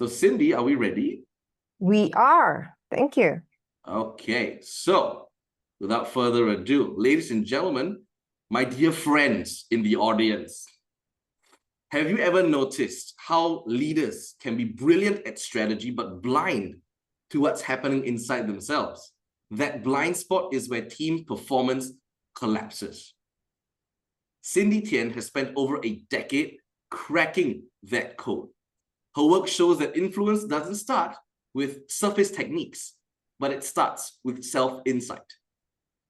So Cindy, are we ready? We are. Thank you. Okay, so without further ado, ladies and gentlemen, my dear friends in the audience, have you ever noticed how leaders can be brilliant at strategy but blind to what's happening inside themselves? That blind spot is where team performance collapses. Cindy Tien has spent over a decade cracking that code. Her work shows that influence doesn't start with surface techniques, but it starts with self-insight.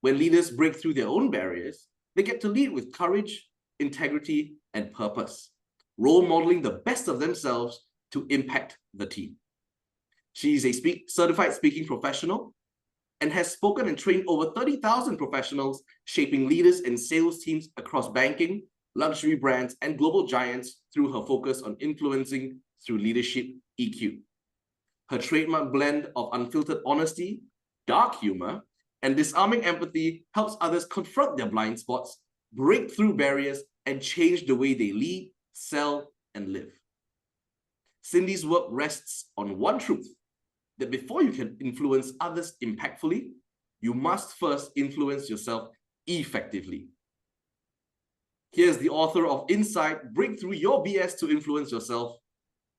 When leaders break through their own barriers, they get to lead with courage, integrity, and purpose, role modeling the best of themselves to impact the team. She's a certified speaking professional and has spoken and trained over 30,000 professionals, shaping leaders and sales teams across banking, luxury brands, and global giants through her focus on influencing through leadership EQ. Her trademark blend of unfiltered honesty, dark humor, and disarming empathy helps others confront their blind spots, break through barriers, and change the way they lead, sell, and live. Cindy's work rests on one truth: that before you can influence others impactfully, you must first influence yourself effectively. Here's the author of Insight: Break Through Your BS to Influence Yourself.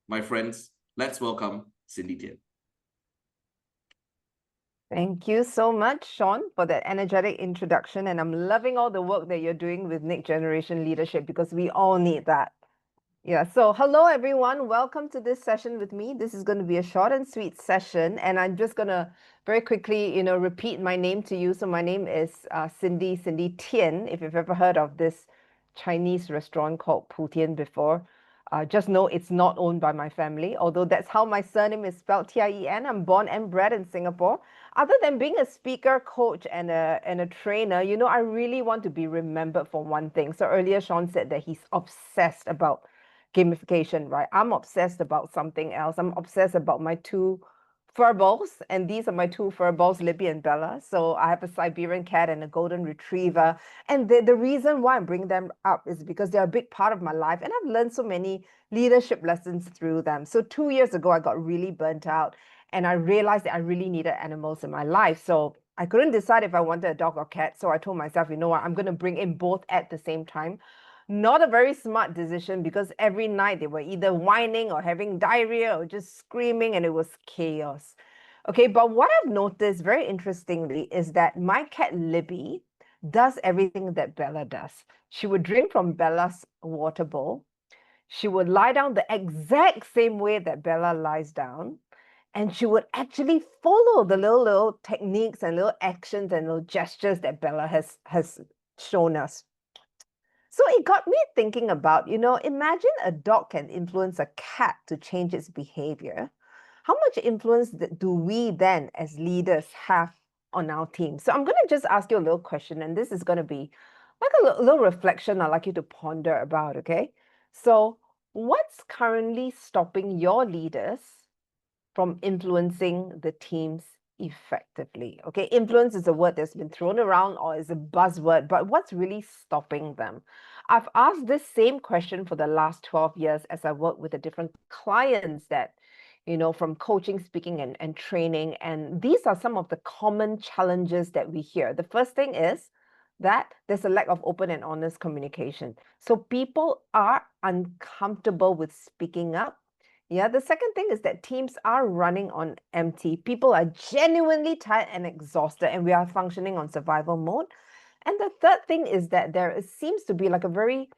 My friends, let's welcome Cindy Tien. Thank you so much, Sean, for that energetic introduction. And I'm loving all the work that you're doing with Next Generation Leadership because we all need that. Yeah, so hello, everyone. Welcome to this session with me. This is going to be a short and sweet session. And I'm just going to very quickly, repeat my name to you. So my name is Cindy Tien. If you've ever heard of this Chinese restaurant called Tien before, just know it's not owned by my family, although that's how my surname is spelled, Tien. I'm born and bred in Singapore. Other than being a speaker, coach, and a trainer, I really want to be remembered for one thing. So earlier, Sean said that he's obsessed about gamification, right? I'm obsessed about something else. I'm obsessed about my two fur balls, and these are my two fur balls, Libby and Bella. So I have a Siberian cat and a golden retriever. And the reason why I'm bringing them up is because they're a big part of my life, and I've learned so many leadership lessons through them. So 2 years ago, I got really burnt out, and I realized that I really needed animals in my life. So I couldn't decide if I wanted a dog or cat. So I told myself, you know what, I'm going to bring in both at the same time. Not a very smart decision because every night they were either whining or having diarrhea or just screaming, and it was chaos. Okay, but what I've noticed very interestingly is that my cat Libby does everything that Bella does. She would drink from Bella's water bowl. She would lie down the exact same way that Bella lies down. And she would actually follow the little techniques and little actions and little gestures that Bella has shown us. So it got me thinking about, imagine a dog can influence a cat to change its behavior. How much influence do we then, as leaders, have on our team? So I'm going to just ask you a little question, and this is going to be like a little reflection I'd like you to ponder about, okay? So, what's currently stopping your leaders from influencing the teams effectively? Okay, influence is a word that's been thrown around or is a buzzword, but what's really stopping them? I've asked this same question for the last 12 years as I work with the different clients that, from coaching, speaking, and training. And these are some of the common challenges that we hear. The first thing is that there's a lack of open and honest communication. So people are uncomfortable with speaking up. Yeah, the second thing is that teams are running on empty. People are genuinely tired and exhausted, and we are functioning on survival mode. And the third thing is that seems to be like a very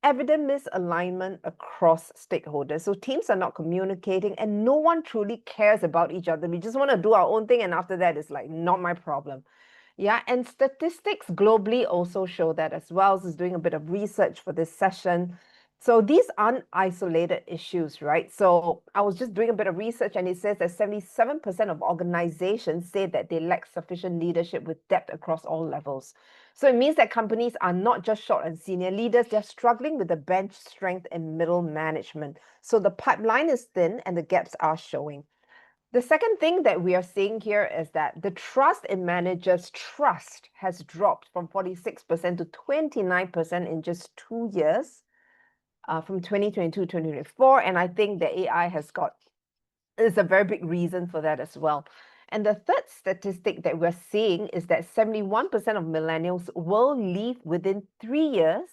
evident misalignment across stakeholders. So teams are not communicating, and no one truly cares about each other. We just want to do our own thing, and after that, it's like not my problem. Yeah, and statistics globally also show that as well. So I was doing a bit of research for this session. So these aren't isolated issues, right? So I was just doing a bit of research, and it says that 77% of organizations say that they lack sufficient leadership with depth across all levels. So it means that companies are not just short on senior leaders, they're struggling with the bench strength and middle management. So the pipeline is thin and the gaps are showing. The second thing that we are seeing here is that the trust in managers' trust has dropped from 46% to 29% in just 2 years, from 2022 to 2024. And I think the AI has got is a very big reason for that as well. And the third statistic that we're seeing is that 71% of millennials will leave within 3 years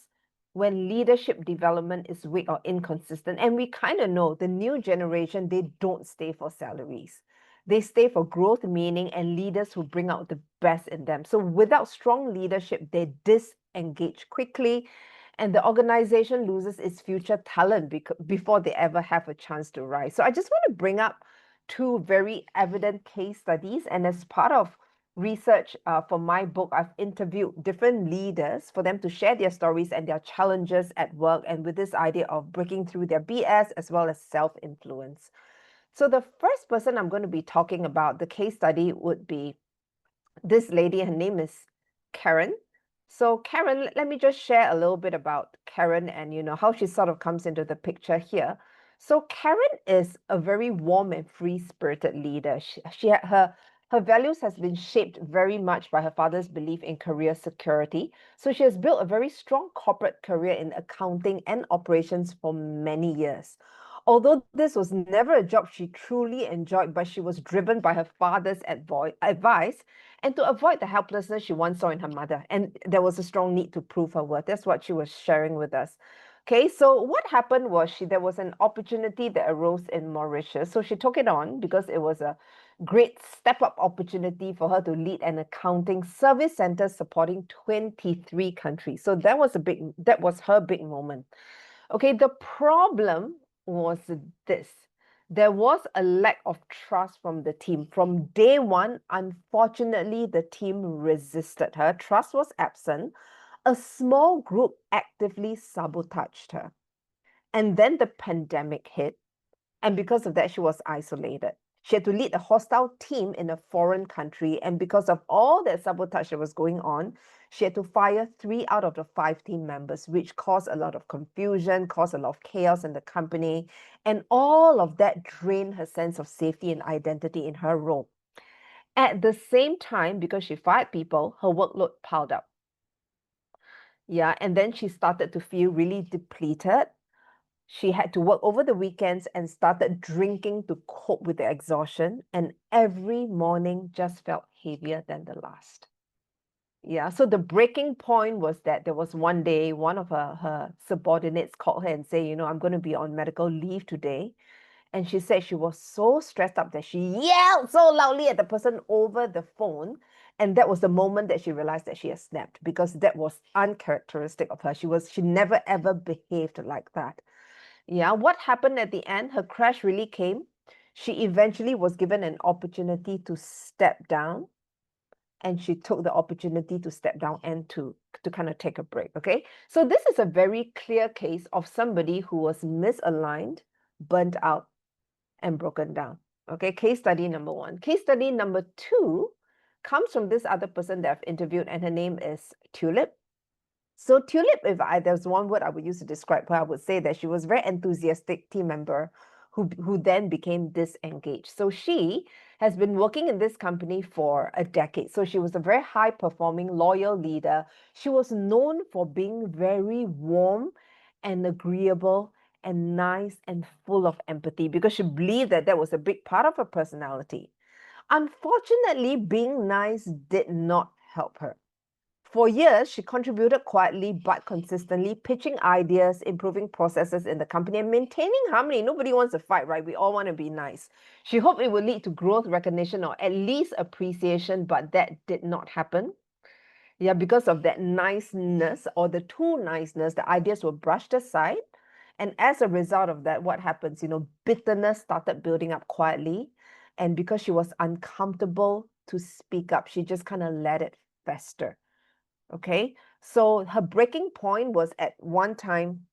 when leadership development is weak or inconsistent. And we kind of know the new generation, they don't stay for salaries. They stay for growth, meaning, and leaders who bring out the best in them. So without strong leadership, they disengage quickly, and the organization loses its future talent before they ever have a chance to rise. So I just want to bring up two very evident case studies. And as part of research for my book, I've interviewed different leaders for them to share their stories and their challenges at work, and with this idea of breaking through their BS as well as self-influence. So the first person I'm going to be talking about, the case study, would be this lady. Her name is Karen. So Karen, let me just share a little bit about Karen and how she sort of comes into the picture here. So Karen is a very warm and free-spirited leader. Her values has been shaped very much by her father's belief in career security. So she has built a very strong corporate career in accounting and operations for many years. Although this was never a job she truly enjoyed, but she was driven by her father's advice and to avoid the helplessness she once saw in her mother. And there was a strong need to prove her worth. That's what she was sharing with us. Okay, so what happened was there was an opportunity that arose in Mauritius. So she took it on because it was a great step-up opportunity for her to lead an accounting service center supporting 23 countries. So that was her big moment. Okay, the problem was this. There was a lack of trust from the team. From day one, unfortunately, the team resisted her. Trust was absent. A small group actively sabotaged her. And then the pandemic hit. And because of that, she was isolated. She had to lead a hostile team in a foreign country. And because of all that sabotage that was going on, she had to fire 3 out of the 5 team members, which caused a lot of confusion, caused a lot of chaos in the company. And all of that drained her sense of safety and identity in her role. At the same time, because she fired people, her workload piled up. Yeah, and then she started to feel really depleted. She had to work over the weekends and started drinking to cope with the exhaustion. And every morning just felt heavier than the last. Yeah, so the breaking point was that there was one day, one of her subordinates called her and said, I'm going to be on medical leave today. And she said she was so stressed up that she yelled so loudly at the person over the phone. And that was the moment that she realized that she had snapped, because that was uncharacteristic of her. She never ever behaved like that. Yeah, what happened at the end? Her crash really came. She eventually was given an opportunity to step down, and she took the opportunity to step down and to kind of take a break. Okay, so this is a very clear case of somebody who was misaligned, burnt out, and broken down. Okay, case study number 1. Case study number 2 comes from this other person that I've interviewed, and her name is Tulip. So Tulip, if there's one word I would use to describe her, I would say that she was a very enthusiastic team member who then became disengaged. So she has been working in this company for a decade. So she was a very high-performing, loyal leader. She was known for being very warm and agreeable and nice and full of empathy, because she believed that that was a big part of her personality. Unfortunately, being nice did not help her. For years, she contributed quietly but consistently, pitching ideas, improving processes in the company, and maintaining harmony. Nobody wants to fight, right? We all want to be nice. She hoped it would lead to growth, recognition, or at least appreciation, but that did not happen. Yeah, because of that niceness, or the too niceness, the ideas were brushed aside. And as a result of that, what happens? Bitterness started building up quietly. And because she was uncomfortable to speak up, she just kind of let it fester. Okay, so her breaking point was at one time,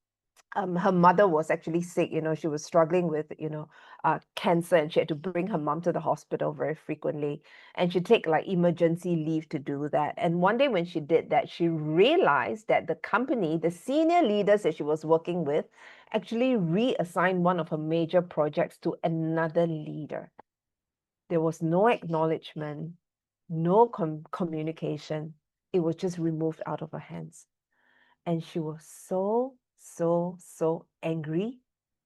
her mother was actually sick. She was struggling with, cancer, and she had to bring her mom to the hospital very frequently. And she'd take like emergency leave to do that. And one day when she did that, she realized that the company, the senior leaders that she was working with, actually reassigned one of her major projects to another leader. There was no acknowledgement, no communication. It was just removed out of her hands. And she was so, so, so angry,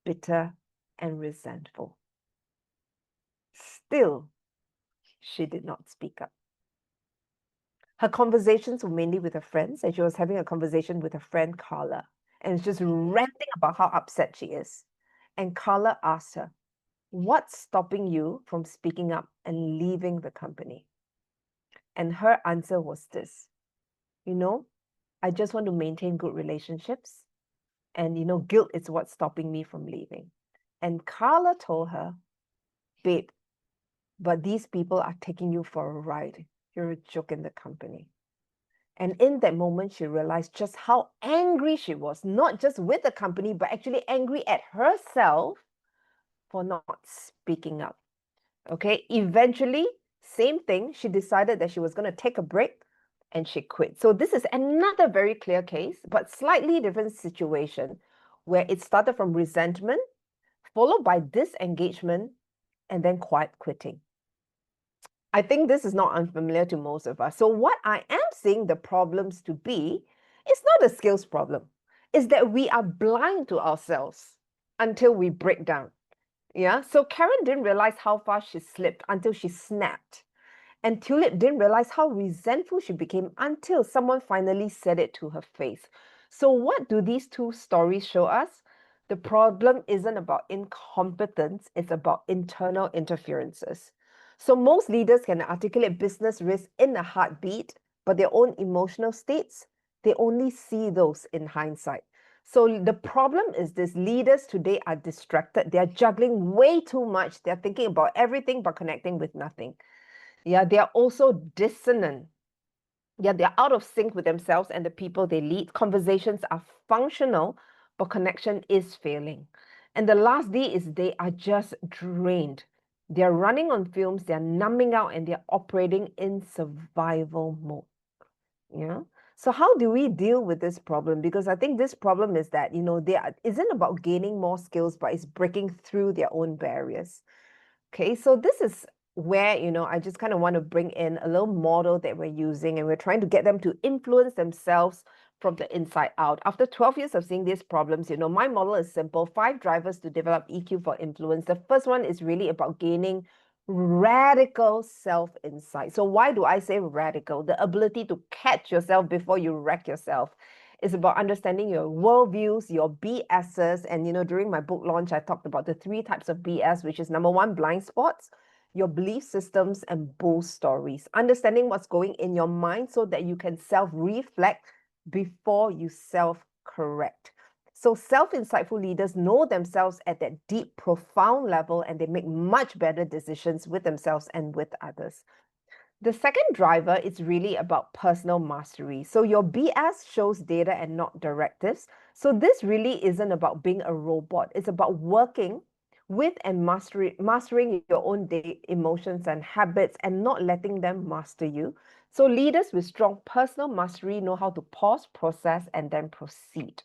bitter, and resentful. still, she did not speak up. Her conversations were mainly with her friends, and she was having a conversation with her friend Carla, and just ranting about how upset she is. And Carla asked her, "What's stopping you from speaking up and leaving the company?" And her answer was this, I just want to maintain good relationships. And, guilt is what's stopping me from leaving. And Carla told her, "Babe, but these people are taking you for a ride. You're a joke in the company." And in that moment, she realized just how angry she was, not just with the company, but actually angry at herself for not speaking up. Okay, eventually, same thing. She decided that she was going to take a break and she quit. So this is another very clear case, but slightly different situation where it started from resentment, followed by disengagement, and then quiet quitting. I think this is not unfamiliar to most of us. So what I am seeing the problems to be is not a skills problem. It's that we are blind to ourselves until we break down. Yeah. So Karen didn't realize how far she slipped until she snapped. And Tulip didn't realize how resentful she became until someone finally said it to her face. So what do these two stories show us? The problem isn't about incompetence, it's about internal interferences. So most leaders can articulate business risk in a heartbeat, but their own emotional states, they only see those in hindsight. So the problem is this: leaders today are distracted. They're juggling way too much. They're thinking about everything but connecting with nothing. Yeah, they are also dissonant. Yeah, they're out of sync with themselves and the people they lead. Conversations are functional, but connection is failing. And the last D is they are just drained. They're running on fumes, they're numbing out, and they're operating in survival mode. Yeah. So how do we deal with this problem? Because I think this problem is that, isn't about gaining more skills, but it's breaking through their own barriers. Okay, so this is where, I just kind of want to bring in a little model that we're using, and we're trying to get them to influence themselves from the inside out. After 12 years of seeing these problems, my model is simple: 5 drivers to develop EQ for influence. The first one is really about gaining radical self-insight. So why do I say radical? The ability to catch yourself before you wreck yourself. It's about understanding your worldviews, your BSs. And, during my book launch, I talked about the 3 types of BS, which is number 1, blind spots, your belief systems, and bull stories. Understanding what's going in your mind so that you can self-reflect before you self-correct. So self-insightful leaders know themselves at that deep, profound level, and they make much better decisions with themselves and with others. The second driver is really about personal mastery. So your BS shows data and not directives. So this really isn't about being a robot. It's about working with and mastering your own emotions and habits and not letting them master you. So leaders with strong personal mastery know how to pause, process, and then proceed.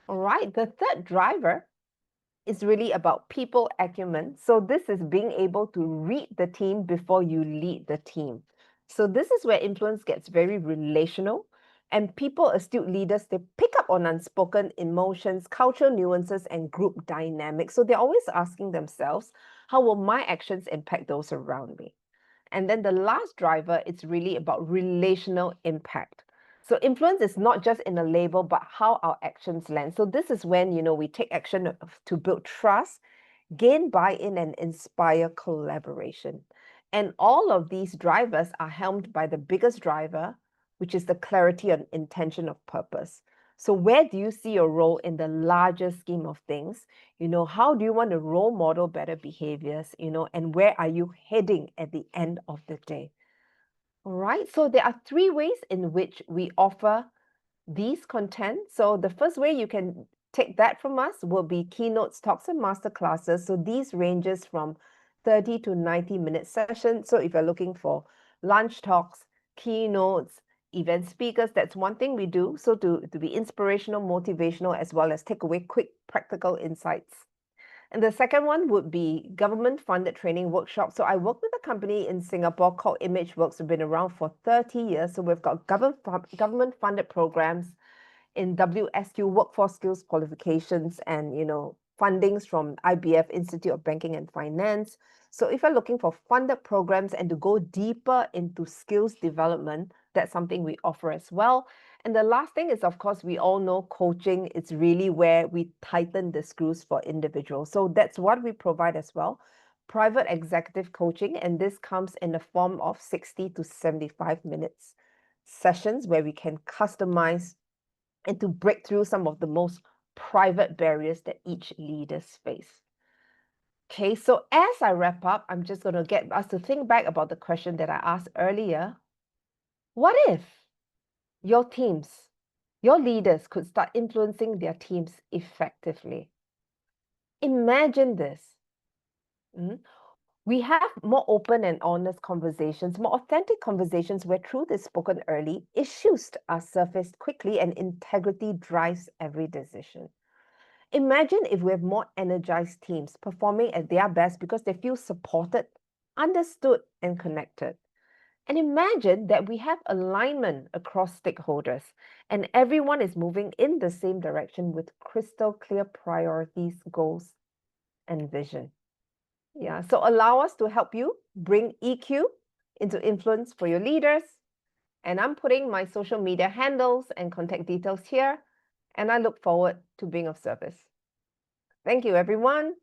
All right, the third driver is really about people acumen. So this is being able to read the team before you lead the team. So this is where influence gets very relational, and people, astute leaders, they pick up on unspoken emotions, cultural nuances, and group dynamics. So they're always asking themselves, how will my actions impact those around me? And then the last driver, it's really about relational impact. So influence is not just in a label, but how our actions land. So this is when, we take action to build trust, gain buy-in, and inspire collaboration. And all of these drivers are helmed by the biggest driver, which is the clarity and intention of purpose. So where do you see your role in the larger scheme of things? How do you want to role model better behaviors, and where are you heading at the end of the day? All right, so there are 3 ways in which we offer these content. So the first way you can take that from us will be keynotes, talks, and masterclasses. So these ranges from 30 to 90-minute sessions. So if you're looking for lunch talks, keynotes, event speakers, that's one thing we do. So to be inspirational, motivational, as well as take away quick practical insights. And the second one would be government-funded training workshops. So I work with a company in Singapore called ImageWorks. We've been around for 30 years. So we've got government-funded programs in WSQ, Workforce Skills Qualifications, and, fundings from IBF, Institute of Banking and Finance. So if you're looking for funded programs and to go deeper into skills development, that's something we offer as well. And the last thing is, of course, we all know coaching is really where we tighten the screws for individuals. So that's what we provide as well. Private executive coaching, and this comes in the form of 60 to 75 minutes sessions where we can customize and to break through some of the most private barriers that each leaders face. Okay, so as I wrap up, I'm just going to get us to think back about the question that I asked earlier. What if your teams, your leaders could start influencing their teams effectively? Imagine this. We have more open and honest conversations, more authentic conversations where truth is spoken early, issues are surfaced quickly, and integrity drives every decision. Imagine if we have more energized teams performing at their best because they feel supported, understood, and connected. And imagine that we have alignment across stakeholders and everyone is moving in the same direction with crystal clear priorities, goals, and vision. Yeah, so allow us to help you bring EQ into influence for your leaders. And I'm putting my social media handles and contact details here. And I look forward to being of service. Thank you, everyone.